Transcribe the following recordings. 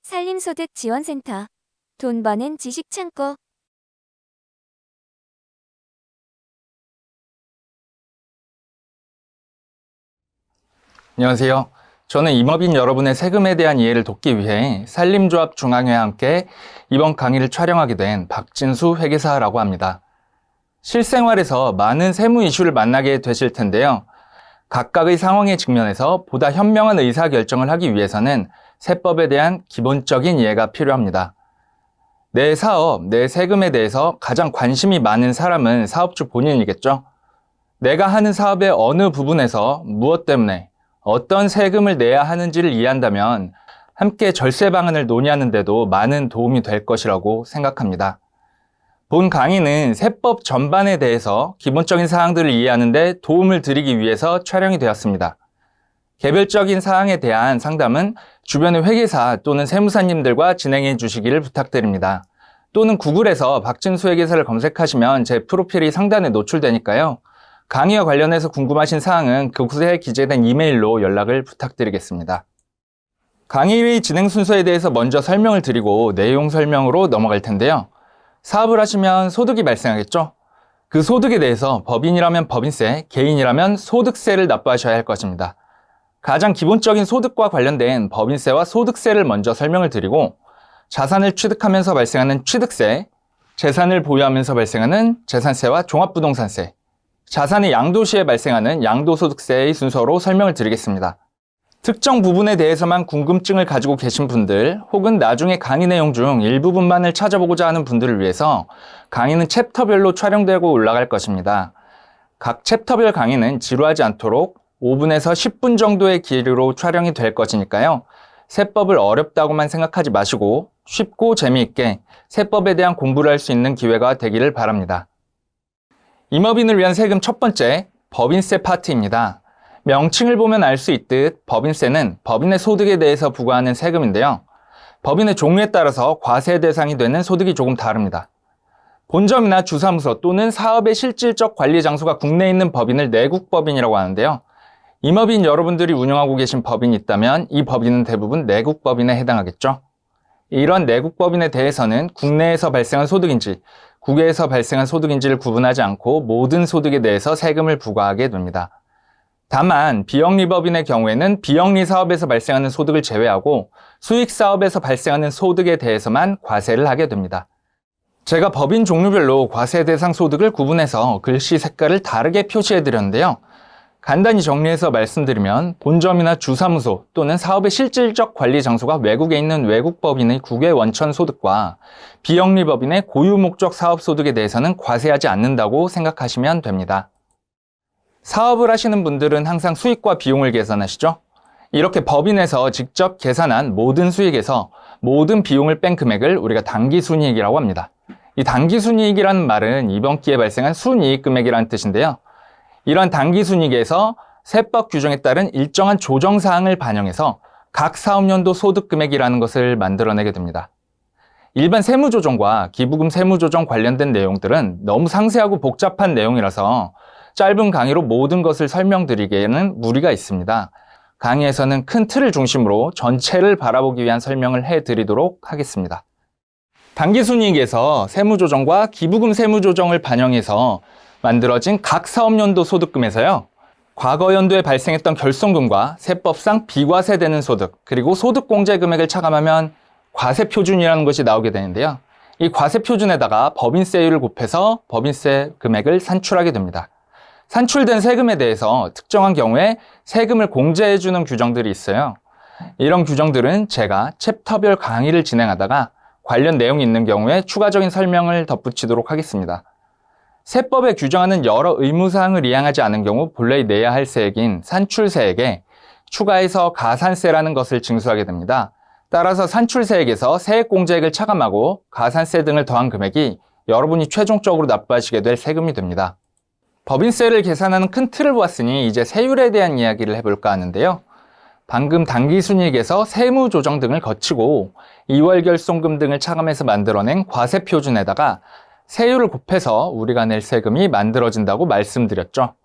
산림소득지원센터. 돈 버는 지식창고. 안녕하세요. 저는 임업인 여러분의 세금에 대한 이해를 돕기 위해 산림조합중앙회와 함께 이번 강의를 촬영하게 된 박진수 회계사라고 합니다. 실생활에서 많은 세무 이슈를 만나게 되실 텐데요. 각각의 상황에 직면해서 보다 현명한 의사결정을 하기 위해서는 세법에 대한 기본적인 이해가 필요합니다. 내 사업, 내 세금에 대해서 가장 관심이 많은 사람은 사업주 본인이겠죠. 내가 하는 사업의 어느 부분에서 무엇 때문에 어떤 세금을 내야 하는지를 이해한다면 함께 절세 방안을 논의하는 데도 많은 도움이 될 것이라고 생각합니다. 본 강의는 세법 전반에 대해서 기본적인 사항들을 이해하는 데 도움을 드리기 위해서 촬영이 되었습니다. 개별적인 사항에 대한 상담은 주변의 회계사 또는 세무사님들과 진행해 주시기를 부탁드립니다. 또는 구글에서 박진수 회계사를 검색하시면 제 프로필이 상단에 노출되니까요. 강의와 관련해서 궁금하신 사항은 그곳에 기재된 이메일로 연락을 부탁드리겠습니다. 강의 진행 순서에 대해서 먼저 설명을 드리고 내용 설명으로 넘어갈 텐데요. 사업을 하시면 소득이 발생하겠죠? 그 소득에 대해서 법인이라면 법인세, 개인이라면 소득세를 납부하셔야 할 것입니다. 가장 기본적인 소득과 관련된 법인세와 소득세를 먼저 설명을 드리고 자산을 취득하면서 발생하는 취득세, 재산을 보유하면서 발생하는 재산세와 종합부동산세, 자산의 양도 시에 발생하는 양도소득세의 순서로 설명을 드리겠습니다. 특정 부분에 대해서만 궁금증을 가지고 계신 분들 혹은 나중에 강의 내용 중 일부분만을 찾아보고자 하는 분들을 위해서 강의는 챕터별로 촬영되고 올라갈 것입니다. 각 챕터별 강의는 지루하지 않도록 5분에서 10분 정도의 길이로 촬영이 될 것이니까요. 세법을 어렵다고만 생각하지 마시고 쉽고 재미있게 세법에 대한 공부를 할 수 있는 기회가 되기를 바랍니다. 임업인을 위한 세금 첫 번째, 법인세 파트입니다. 명칭을 보면 알 수 있듯 법인세는 법인의 소득에 대해서 부과하는 세금인데요. 법인의 종류에 따라서 과세 대상이 되는 소득이 조금 다릅니다. 본점이나 주사무소 또는 사업의 실질적 관리 장소가 국내에 있는 법인을 내국법인이라고 하는데요. 임업인 여러분들이 운영하고 계신 법인이 있다면 이 법인은 대부분 내국법인에 해당하겠죠. 이런 내국법인에 대해서는 국내에서 발생한 소득인지 국외에서 발생한 소득인지를 구분하지 않고 모든 소득에 대해서 세금을 부과하게 됩니다. 다만 비영리법인의 경우에는 비영리 사업에서 발생하는 소득을 제외하고 수익 사업에서 발생하는 소득에 대해서만 과세를 하게 됩니다. 제가 법인 종류별로 과세 대상 소득을 구분해서 글씨 색깔을 다르게 표시해 드렸는데요. 간단히 정리해서 말씀드리면 본점이나 주사무소 또는 사업의 실질적 관리 장소가 외국에 있는 외국법인의 국외 원천 소득과 비영리법인의 고유 목적 사업 소득에 대해서는 과세하지 않는다고 생각하시면 됩니다. 사업을 하시는 분들은 항상 수익과 비용을 계산하시죠? 이렇게 법인에서 직접 계산한 모든 수익에서 모든 비용을 뺀 금액을 우리가 당기순이익이라고 합니다. 이 당기순이익이라는 말은 이번 기회에 발생한 순이익 금액이라는 뜻인데요. 이러한 당기순이익에서 세법 규정에 따른 일정한 조정사항을 반영해서 각 사업연도 소득금액이라는 것을 만들어내게 됩니다. 일반 세무조정과 기부금 세무조정 관련된 내용들은 너무 상세하고 복잡한 내용이라서 짧은 강의로 모든 것을 설명드리기에는 무리가 있습니다. 강의에서는 큰 틀을 중심으로 전체를 바라보기 위한 설명을 해드리도록 하겠습니다. 당기순이익에서 세무조정과 기부금 세무조정을 반영해서 만들어진 각 사업연도 소득금에서요. 과거 연도에 발생했던 결손금과 세법상 비과세되는 소득, 그리고 소득공제 금액을 차감하면 과세표준이라는 것이 나오게 되는데요. 이 과세표준에다가 법인세율을 곱해서 법인세 금액을 산출하게 됩니다. 산출된 세금에 대해서 특정한 경우에 세금을 공제해주는 규정들이 있어요. 이런 규정들은 제가 챕터별 강의를 진행하다가 관련 내용이 있는 경우에 추가적인 설명을 덧붙이도록 하겠습니다. 세법에 규정하는 여러 의무사항을 이행하지 않은 경우 본래 내야 할 세액인 산출세액에 추가해서 가산세라는 것을 징수하게 됩니다. 따라서 산출세액에서 세액공제액을 차감하고 가산세 등을 더한 금액이 여러분이 최종적으로 납부하시게 될 세금이 됩니다. 법인세를 계산하는 큰 틀을 보았으니 이제 세율에 대한 이야기를 해볼까 하는데요. 방금 당기순이익에서 세무조정 등을 거치고 2월 결손금 등을 차감해서 만들어낸 과세표준에다가 세율을 곱해서 우리가 낼 세금이 만들어진다고 말씀드렸죠.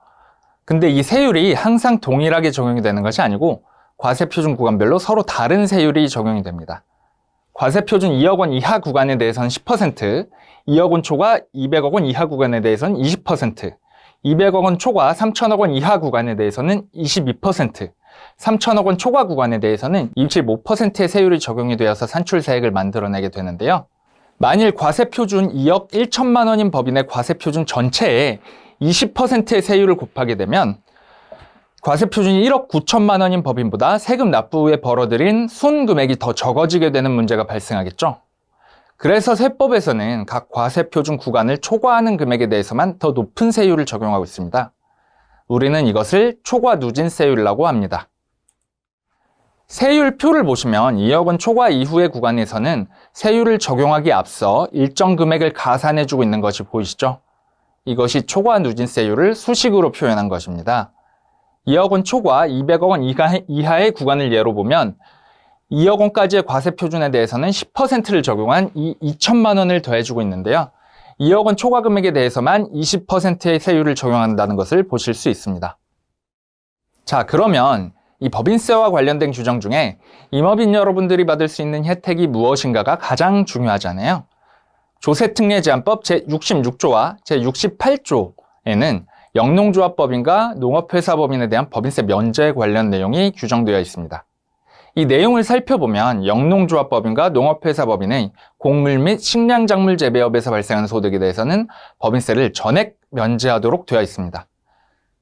근데 이 세율이 항상 동일하게 적용이 되는 것이 아니고 과세표준 구간별로 서로 다른 세율이 적용이 됩니다. 과세표준 2억 원 이하 구간에 대해서는 10%, 2억 원 초과 200억 원 이하 구간에 대해서는 20%, 200억 원 초과 3천억 원 이하 구간에 대해서는 22%, 3천억 원 초과 구간에 대해서는 25%의 세율이 적용이 되어서 산출세액을 만들어내게 되는데요. 만일 과세표준 2억 1천만 원인 법인의 과세표준 전체에 20%의 세율을 곱하게 되면 과세표준이 1억 9천만 원인 법인보다 세금 납부 후에 벌어들인 순금액이 더 적어지게 되는 문제가 발생하겠죠. 그래서 세법에서는 각 과세표준 구간을 초과하는 금액에 대해서만 더 높은 세율을 적용하고 있습니다. 우리는 이것을 초과 누진세율이라고 합니다. 세율표를 보시면 2억 원 초과 이후의 구간에서는 세율을 적용하기에 앞서 일정 금액을 가산해주고 있는 것이 보이시죠? 이것이 초과 누진세율을 수식으로 표현한 것입니다. 2억 원 초과 200억 원 이하의 구간을 예로 보면 2억 원까지의 과세표준에 대해서는 10%를 적용한 이 2천만 원을 더해주고 있는데요. 2억 원 초과 금액에 대해서만 20%의 세율을 적용한다는 것을 보실 수 있습니다. 자, 그러면 이 법인세와 관련된 규정 중에 임업인 여러분들이 받을 수 있는 혜택이 무엇인가가 가장 중요하잖아요. 조세특례제한법 제66조와 제68조에는 영농조합법인과 농업회사법인에 대한 법인세 면제에 관련 내용이 규정되어 있습니다. 이 내용을 살펴보면 영농조합법인과 농업회사법인의 곡물 및 식량작물 재배업에서 발생하는 소득에 대해서는 법인세를 전액 면제하도록 되어 있습니다.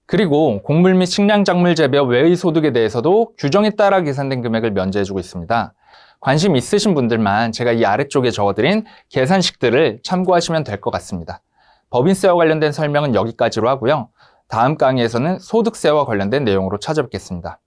그리고 곡물 및 식량작물 재배업 외의 소득에 대해서도 규정에 따라 계산된 금액을 면제해주고 있습니다. 관심 있으신 분들만 제가 이 아래쪽에 적어드린 계산식들을 참고하시면 될 것 같습니다. 법인세와 관련된 설명은 여기까지로 하고요. 다음 강의에서는 소득세와 관련된 내용으로 찾아뵙겠습니다.